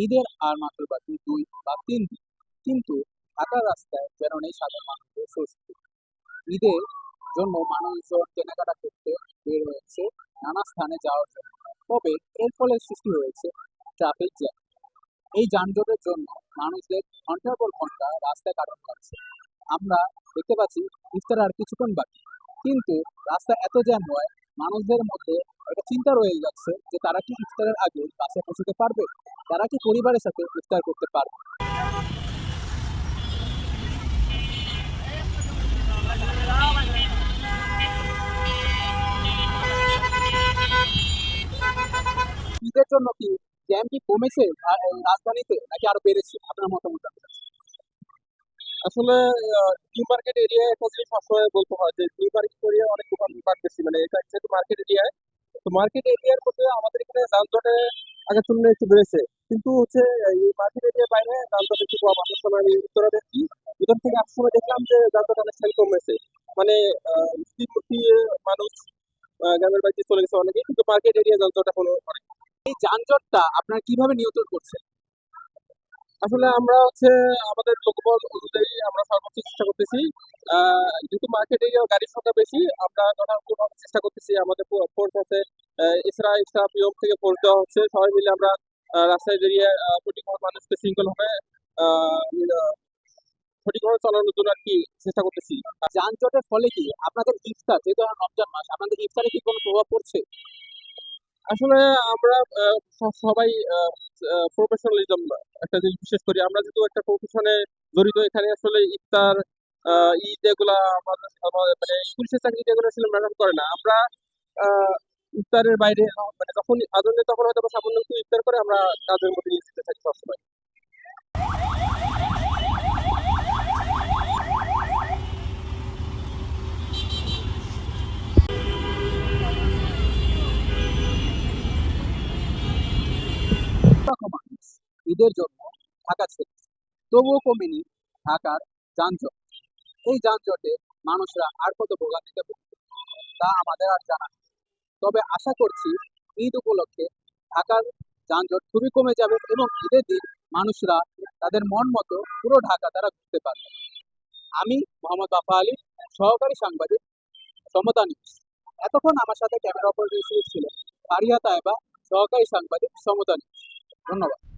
ঈদের আর মাত্র বাকি 2 বা 3 দিন, কিন্তু ঢাকার রাস্তায় যেন নেই সাধারণ মানুষের স্বস্তি। ঈদের জন্য মানুষজন কেনাকাটা করতে বের হয়েছে নানা স্থানে যাওয়ার জন্য। তবে এর ফলে সৃষ্টি হয়েছে ট্রাফিক জ্যাম। এই যানজটের জন্য মানুষদের ঘন্টার পর ঘন্টা রাস্তায় কাটাতে হচ্ছে। আমরা দেখতে পাচ্ছি ইফতার আর কিছুক্ষণ বাকি, কিন্তু রাস্তা এত জ্যাম হয়, মানুষদের মধ্যে একটা চিন্তা রয়ে যাচ্ছে যে তারা কি ইফতারের আগে বাসায় পৌঁছতে পারবে, তারা কি পরিবারের সাথে ইফতার করতে পারবে। ঈদের জন্য কি জ্যাম কি কমেছে রাজধানীতে, নাকি আরো বেড়েছে? আপনার মতামত জানতে চাচ্ছি। আসলে নিউ মার্কেট এরিয়ায় একটা জিনিস সবসময় বলতে হয় যে নিউ মার্কেট এরিয়া অনেক দোকান বাড়তেছি, মানে এটা যেহেতু মার্কেট এরিয়ায়, তো মার্কেট এরিয়ার মধ্যে আমাদের এখানে যানজটে আগের তুলনায় একটু বেড়েছে। কিন্তু হচ্ছে এই মার্কেট এরিয়ার বাইরে যানজট একটু কম। আসার সময় আমি উত্তরা দেখি, ভিতর থেকে আসার সময় দেখলাম যে যানজট অনেকটাই কমেছে। মানে স্থিরমুখী মানুষ গ্রামের বাড়িতে চলে গেছে অনেকে, কিন্তু মার্কেট এরিয়া যানজট এখনো অনেক। এই যানজটটা আপনারা কিভাবে নিয়ন্ত্রণ করছেন? আসলে আমরা হচ্ছে আমাদের লোকবল অনুযায়ী আমরা সর্বোচ্চ চেষ্টা করতেছি। যেহেতু মার্কেট এরিয়া গাড়ির সংখ্যা বেশি, আমরা যথাযথভাবে চেষ্টা করতেছি। আমাদের ফোর্স আছে, এছাড়া এক্সট্রা পিওম থেকে ফোর্স দেওয়া হচ্ছে। সবাই মিলে আমরা রাস্তায় বেরিয়ে সঠিকভাবে মানুষকে শৃঙ্খলভাবে আহ, আহ, সঠিকভাবে চালানোর জন্য আর কি চেষ্টা করতেছি। যানজটের ফলে কি আপনাদের ইফতার, যেহেতু এখন রমজান মাস, আপনাদের ইফতারে কি কোনো প্রভাব পড়ছে? আসলে আমরা সবাই প্রফেশনালিজম একটা জিনিস বিশেষ করি। আমরা যেহেতু একটা প্রফেশনে জড়িত, এখানে আসলে ইফতার ঈদ এগুলা মানে পুলিশের চাকরি যেগুলো আসলে ম্যাটার করে না। আমরা আহ, ইফতারের বাইরে মানে যখন আজান দেয় তখন হয়তো বা সামান্য একটু ইফতার করে আমরা কাজের মধ্যে নিয়োজিত থাকি সবসময়। লক্ষ মানুষ ঈদের জন্য ঢাকা ছেড়েছে, তবুও কমেনি ঢাকার যানজট। এই যানজটে মানুষরা আর কত ভোগান্তিতে ভুগবে তা আমাদের আর জানা নেই। তবে আশা করছি ঈদ উপলক্ষে ঢাকার যানজট খুবই কমে যাবে এবং ঈদের দিন মানুষরা তাদের মন মতো পুরো ঢাকা তারা ঘুরতে পারবে। আমি মোহাম্মদ বাফা আলী, সহকারী সাংবাদিক, সমতা নিউজ। এতক্ষণ আমার সাথে ক্যামেরা অপারেটর ছিলেন ফারিয়া তায়েবা, সহকারী সাংবাদিক, সমতা নিউজ। ধন্যবাদ।